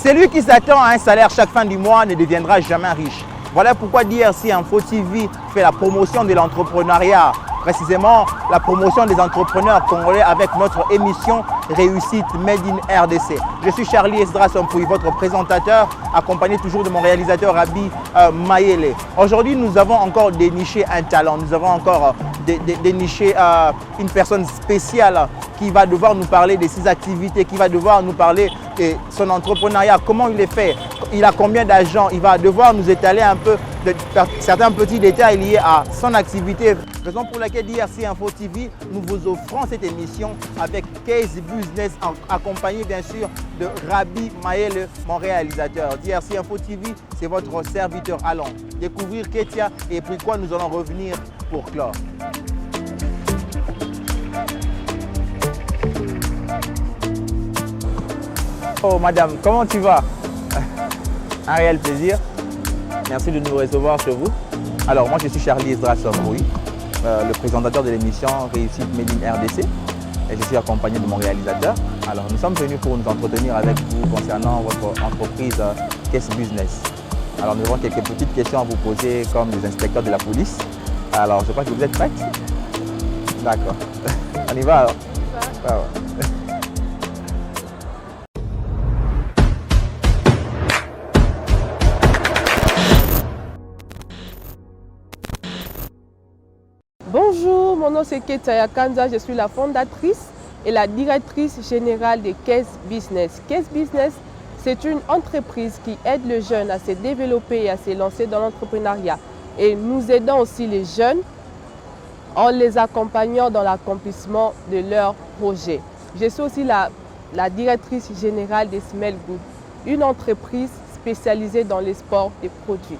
Celui qui s'attend à un salaire chaque fin du mois ne deviendra jamais riche. Voilà pourquoi DRC Info TV fait la promotion de l'entrepreneuriat, précisément la promotion des entrepreneurs congolais avec notre émission Réussite Made in RDC. Je suis Charlie Esdras Ompouy, votre présentateur, accompagné toujours de mon réalisateur Rabi Mayele. Aujourd'hui, nous avons encore déniché un talent, nous avons encore déniché une personne spéciale qui va devoir nous parler de ses activités, qui va devoir nous parler de son entrepreneuriat, comment il est fait, il a combien d'agents, il va devoir nous étaler un peu de certains petits détails liés à son activité. Raison pour laquelle DRC Info TV, nous vous offrons cette émission avec Case Business, accompagné bien sûr de Rabi Mayele, mon réalisateur. DRC Info TV, c'est votre serviteur allant. Découvrir Ketia et puis quoi, nous allons revenir pour clore. Oh madame, comment tu vas? Un réel plaisir. Merci de nous recevoir chez vous. Alors moi je suis Charlie Esdras Ompouy, le présentateur de l'émission Réussite Made in RDC et je suis accompagné de mon réalisateur. Alors nous sommes venus pour nous entretenir avec vous concernant votre entreprise Case Business. Alors nous avons quelques petites questions à vous poser comme les inspecteurs de la police. Alors je crois que vous êtes prêts? D'accord. On y va alors? On y va. Bonjour, mon nom c'est Ketia Kanza, je suis la fondatrice et la directrice générale de Case Business. Case Business, c'est une entreprise qui aide les jeunes à se développer et à se lancer dans l'entrepreneuriat. Et nous aidons aussi les jeunes en les accompagnant dans l'accomplissement de leurs projets. Je suis aussi la directrice générale de Smell Good, une entreprise spécialisée dans l'export des produits.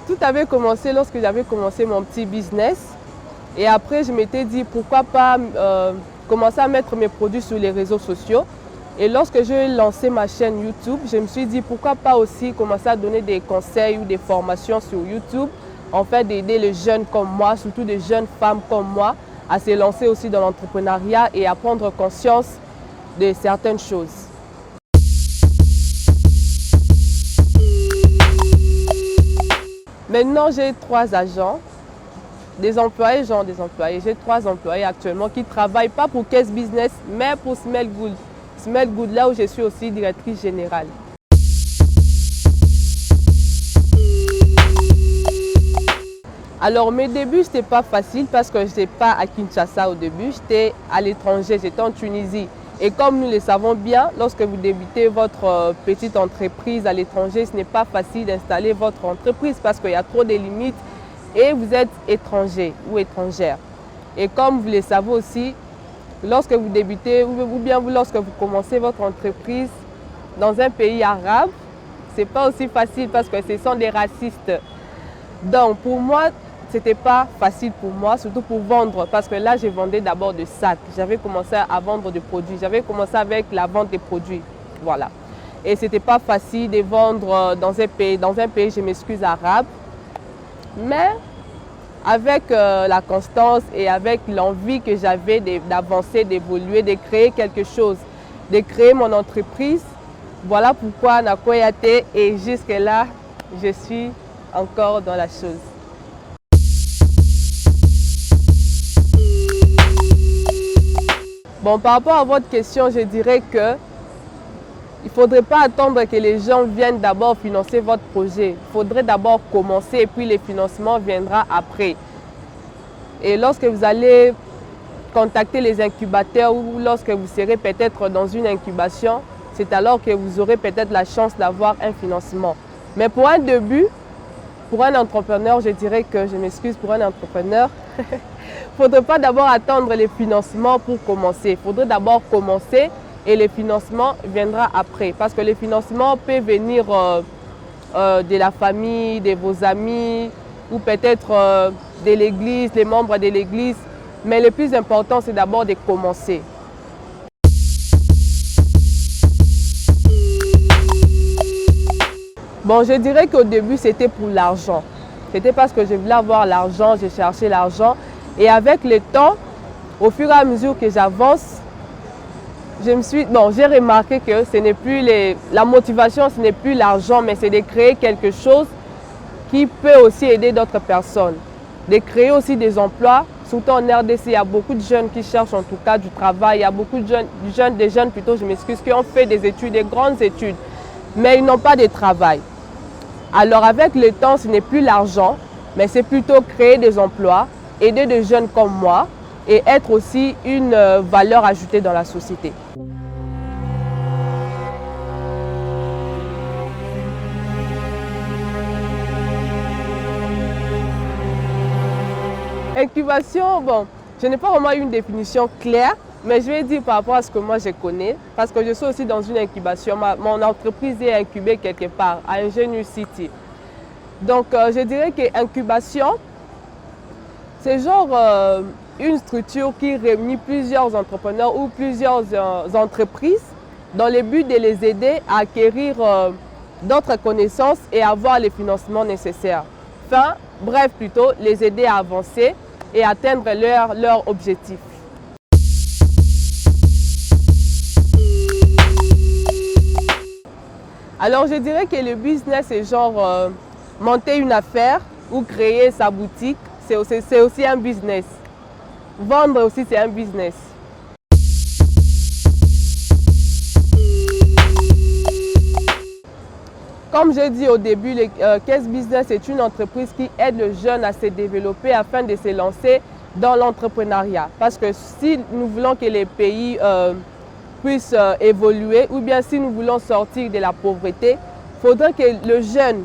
Tout avait commencé lorsque j'avais commencé mon petit business et après je m'étais dit pourquoi pas commencer à mettre mes produits sur les réseaux sociaux. Et lorsque j'ai lancé ma chaîne YouTube, je me suis dit pourquoi pas aussi commencer à donner des conseils ou des formations sur YouTube, en fait d'aider les jeunes comme moi, surtout des jeunes femmes comme moi, à se lancer aussi dans l'entrepreneuriat et à prendre conscience de certaines choses. Maintenant, j'ai 3 agents, des employés. J'ai 3 employés actuellement qui ne travaillent pas pour Case Business, mais pour Smell Good. Smell Good, là où je suis aussi directrice générale. Alors, mes débuts, ce n'était pas facile parce que je n'étais pas à Kinshasa au début, j'étais à l'étranger, j'étais en Tunisie. Et comme nous le savons bien, lorsque vous débutez votre petite entreprise à l'étranger, ce n'est pas facile d'installer votre entreprise parce qu'il y a trop de limites et vous êtes étranger ou étrangère. Et comme vous le savez aussi, lorsque vous débutez ou bien lorsque vous commencez votre entreprise dans un pays arabe, ce n'est pas aussi facile parce que ce sont des racistes. Donc pour moi, ce n'était pas facile pour moi, surtout pour vendre, parce que là, je vendais d'abord des sacs. J'avais commencé à vendre des produits. J'avais commencé avec la vente des produits. Voilà. Et ce n'était pas facile de vendre dans un pays, je m'excuse, arabe. Mais avec la constance et avec l'envie que j'avais d'avancer, d'évoluer, de créer quelque chose, de créer mon entreprise, voilà pourquoi Nakoyate, et jusque-là, je suis encore dans la chose. Bon, par rapport à votre question, je dirais que il ne faudrait pas attendre que les gens viennent d'abord financer votre projet. Il faudrait d'abord commencer et puis le financement viendra après. Et lorsque vous allez contacter les incubateurs ou lorsque vous serez peut-être dans une incubation, c'est alors que vous aurez peut-être la chance d'avoir un financement. Mais pour un début, pour un entrepreneur, je dirais que, je m'excuse, pour un entrepreneur, il ne faudrait pas d'abord attendre les financements pour commencer. Il faudrait d'abord commencer et le financement viendra après. Parce que le financement peut venir de la famille, de vos amis ou peut-être de l'église, les membres de l'église. Mais le plus important, c'est d'abord de commencer. Bon, je dirais qu'au début, c'était pour l'argent. C'était parce que je voulais avoir l'argent, j'ai cherché l'argent. Et avec le temps, au fur et à mesure que j'avance, j'ai remarqué que ce n'est plus la motivation, ce n'est plus l'argent, mais c'est de créer quelque chose qui peut aussi aider d'autres personnes. De créer aussi des emplois. Surtout en RDC, il y a beaucoup de jeunes qui cherchent en tout cas du travail. Il y a beaucoup de jeunes plutôt, je m'excuse, qui ont fait des études, des grandes études, mais ils n'ont pas de travail. Alors avec le temps, ce n'est plus l'argent, mais c'est plutôt créer des emplois, aider des jeunes comme moi et être aussi une valeur ajoutée dans la société. Incubation, bon, je n'ai pas vraiment une définition claire, mais je vais dire par rapport à ce que moi je connais, parce que je suis aussi dans une incubation. Mon entreprise est incubée quelque part, à Ingenieux City. Donc, je dirais que incubation, c'est genre une structure qui réunit plusieurs entrepreneurs ou plusieurs entreprises dans le but de les aider à acquérir d'autres connaissances et avoir les financements nécessaires. Bref, plutôt, les aider à avancer et atteindre leur objectif. Alors, je dirais que le business est genre monter une affaire ou créer sa boutique, c'est aussi un business. Vendre aussi, c'est un business. Comme j'ai dit au début, le Caisse Business est une entreprise qui aide le jeune à se développer afin de se lancer dans l'entrepreneuriat. Parce que si nous voulons que les pays puissent évoluer, ou bien si nous voulons sortir de la pauvreté, il faudrait que le jeune,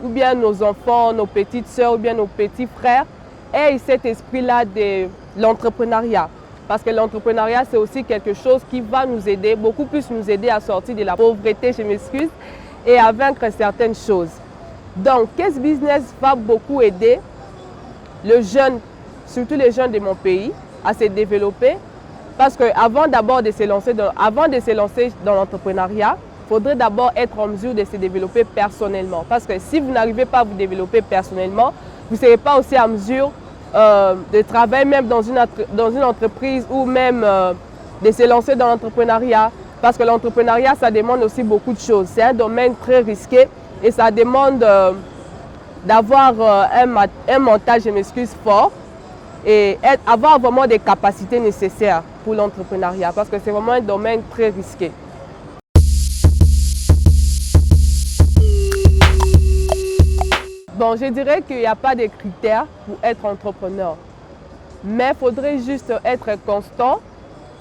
ou bien nos enfants, nos petites sœurs, ou bien nos petits frères, aient cet esprit-là de l'entrepreneuriat. Parce que l'entrepreneuriat, c'est aussi quelque chose qui va nous aider, beaucoup plus nous aider à sortir de la pauvreté, je m'excuse, et à vaincre certaines choses. Donc, Caisse Business va beaucoup aider le jeune, surtout les jeunes de mon pays, à se développer. Parce qu'avant de se lancer dans l'entrepreneuriat, il faudrait d'abord être en mesure de se développer personnellement. Parce que si vous n'arrivez pas à vous développer personnellement, vous ne serez pas aussi en mesure de travailler même dans une entreprise ou même de se lancer dans l'entrepreneuriat. Parce que l'entrepreneuriat, ça demande aussi beaucoup de choses. C'est un domaine très risqué et ça demande d'avoir un mental, je m'excuse, fort et avoir vraiment des capacités nécessaires pour l'entrepreneuriat parce que c'est vraiment un domaine très risqué. Bon, je dirais qu'il n'y a pas de critères pour être entrepreneur, mais il faudrait juste être constant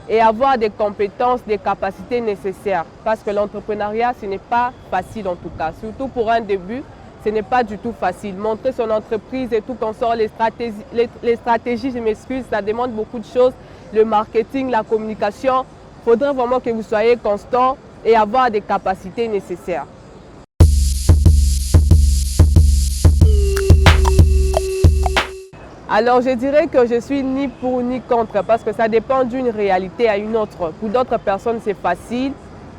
et avoir des compétences, des capacités nécessaires. Parce que l'entrepreneuriat, ce n'est pas facile en tout cas. Surtout pour un début, ce n'est pas du tout facile. Montrer son entreprise et tout qu'on sort, les stratégies, je m'excuse, ça demande beaucoup de choses. Le marketing, la communication. Il faudrait vraiment que vous soyez constant et avoir des capacités nécessaires. Alors je dirais que je suis ni pour ni contre parce que ça dépend d'une réalité à une autre. Pour d'autres personnes c'est facile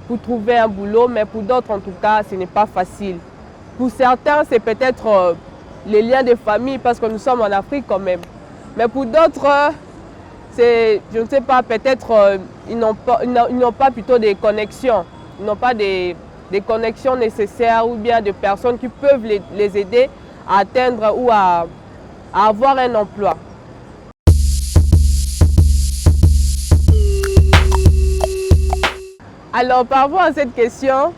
pour trouver un boulot, mais pour d'autres en tout cas ce n'est pas facile. Pour certains c'est peut-être les liens de famille parce que nous sommes en Afrique quand même. Mais pour d'autres, je ne sais pas, peut-être ils n'ont pas plutôt des connexions. Ils n'ont pas des connexions nécessaires ou bien des personnes qui peuvent les aider à atteindre ou à avoir un emploi. Alors, par rapport à cette question,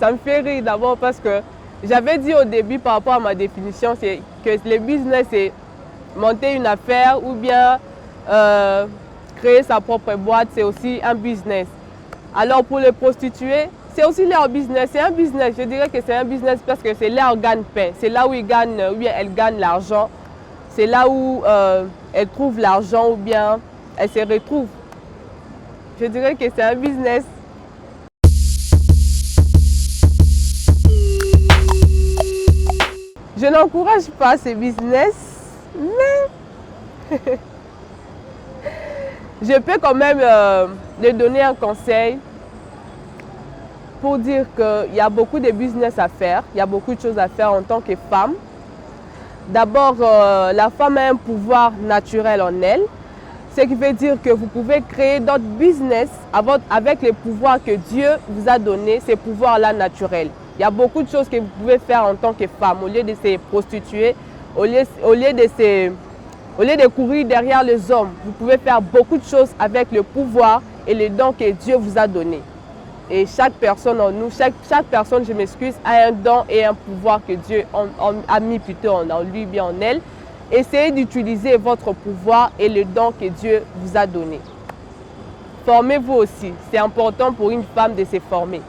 ça me fait rire d'abord parce que j'avais dit au début par rapport à ma définition, c'est que le business, c'est monter une affaire ou bien créer sa propre boîte, c'est aussi un business. Alors, pour les prostituées, c'est aussi leur business, c'est un business. Je dirais que c'est un business parce que c'est leur gagne-pain. C'est là où elles gagnent l'argent. C'est là où elles trouvent l'argent ou bien elles se retrouvent. Je dirais que c'est un business. Je n'encourage pas ce business, mais je peux quand même leur donner un conseil. pour dire qu'il y a beaucoup de business à faire, il y a beaucoup de choses à faire en tant que femme. D'abord, la femme a un pouvoir naturel en elle, ce qui veut dire que vous pouvez créer d'autres business avec les pouvoirs que Dieu vous a donnés, ces pouvoirs-là naturels. Il y a beaucoup de choses que vous pouvez faire en tant que femme, au lieu de se prostituer, au lieu de courir derrière les hommes. Vous pouvez faire beaucoup de choses avec le pouvoir et les dons que Dieu vous a donnés. Et chaque personne en nous, chaque personne, je m'excuse, a un don et un pouvoir que Dieu a mis plutôt en lui, bien en elle. Essayez d'utiliser votre pouvoir et le don que Dieu vous a donné. Formez-vous aussi. C'est important pour une femme de se former.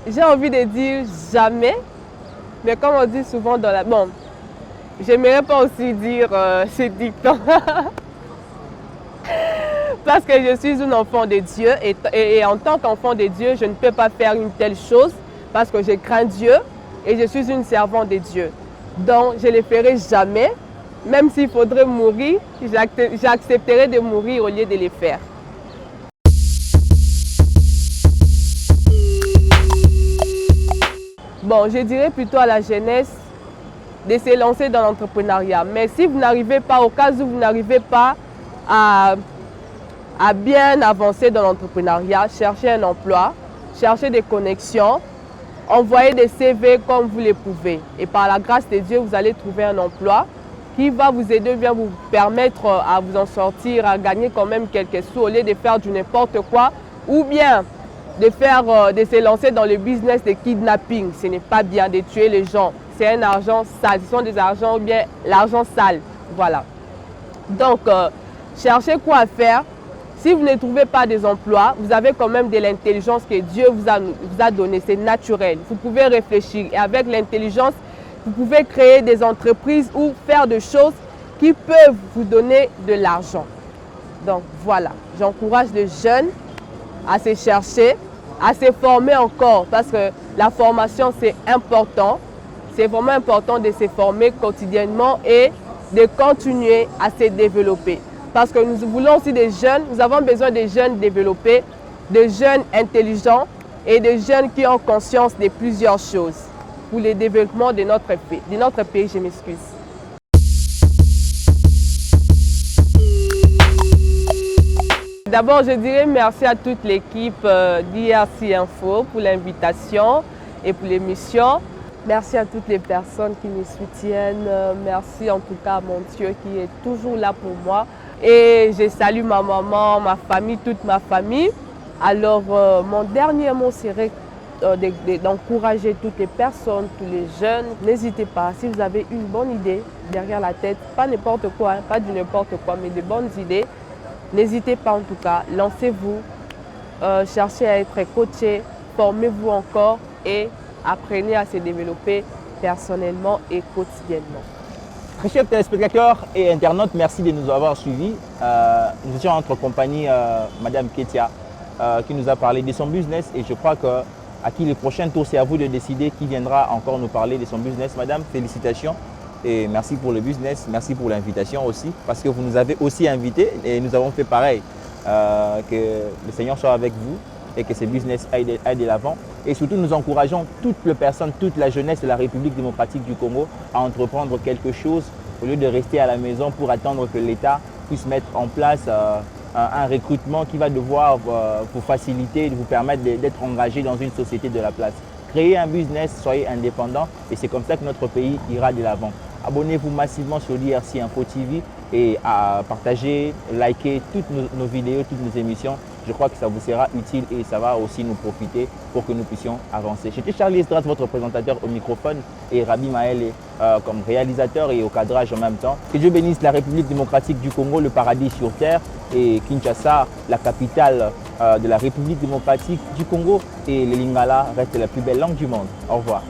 J'ai envie de dire jamais, mais comme on dit souvent dans la... Bon, j'aimerais pas aussi dire ces dictons. Parce que je suis une enfant de Dieu et en tant qu'enfant de Dieu, je ne peux pas faire une telle chose parce que je crains Dieu et je suis une servante de Dieu. Donc, je ne le ferai jamais. Même s'il faudrait mourir, j'accepterai de mourir au lieu de le faire. Bon, je dirais plutôt à la jeunesse de se lancer dans l'entrepreneuriat. Mais si vous n'arrivez pas, au cas où vous n'arrivez pas à bien avancer dans l'entrepreneuriat, cherchez un emploi, cherchez des connexions, envoyez des CV comme vous le pouvez. Et par la grâce de Dieu, vous allez trouver un emploi qui va vous aider, bien vous permettre à vous en sortir, à gagner quand même quelques sous au lieu de faire du n'importe quoi ou bien de se lancer dans le business de kidnapping. Ce n'est pas bien de tuer les gens. C'est un argent sale. Ce sont des argents ou bien l'argent sale. Voilà. Donc, cherchez quoi faire. Si vous ne trouvez pas des emplois, vous avez quand même de l'intelligence que Dieu vous a donnée. C'est naturel. Vous pouvez réfléchir. Et avec l'intelligence, vous pouvez créer des entreprises ou faire des choses qui peuvent vous donner de l'argent. Donc, voilà. J'encourage les jeunes à se chercher, à se former encore parce que la formation c'est important. C'est vraiment important de se former quotidiennement et de continuer à se développer. Parce que nous voulons aussi des jeunes, nous avons besoin de jeunes développés, de jeunes intelligents et de jeunes qui ont conscience de plusieurs choses pour le développement de notre pays, je m'excuse. D'abord, je dirais merci à toute l'équipe d'IRC Info pour l'invitation et pour l'émission. Merci à toutes les personnes qui me soutiennent. Merci en tout cas à mon Dieu qui est toujours là pour moi. Et je salue ma maman, ma famille, toute ma famille. Alors, mon dernier mot serait d'encourager toutes les personnes, tous les jeunes. N'hésitez pas, si vous avez une bonne idée derrière la tête, pas n'importe quoi, hein, pas du n'importe quoi, mais de bonnes idées, n'hésitez pas en tout cas, lancez-vous, cherchez à être coaché, formez-vous encore et apprenez à se développer personnellement et quotidiennement. Très chers téléspectateurs et internautes, merci de nous avoir suivis. Nous étions en notre compagnie Madame Ketia qui nous a parlé de son business et je crois qu'à qui le prochain tour, c'est à vous de décider qui viendra encore nous parler de son business. Madame, félicitations et merci pour le business, merci pour l'invitation aussi parce que vous nous avez aussi invités et nous avons fait pareil. Que le Seigneur soit avec vous et que ce business aille de l'avant. Et surtout, nous encourageons toutes les personnes, toute la jeunesse de la République démocratique du Congo à entreprendre quelque chose au lieu de rester à la maison pour attendre que l'État puisse mettre en place un recrutement qui va devoir vous faciliter, vous permettre d'être engagé dans une société de la place. Créez un business, soyez indépendant et c'est comme ça que notre pays ira de l'avant. Abonnez-vous massivement sur l'IRC Info TV et à partager, liker toutes nos vidéos, toutes nos émissions. Je crois que ça vous sera utile et ça va aussi nous profiter pour que nous puissions avancer. J'étais Charlie Estras, votre présentateur au microphone et Rabi Maël comme réalisateur et au cadrage en même temps. Que Dieu bénisse la République démocratique du Congo, le paradis sur terre et Kinshasa, la capitale de la République démocratique du Congo et le Lingala reste la plus belle langue du monde. Au revoir.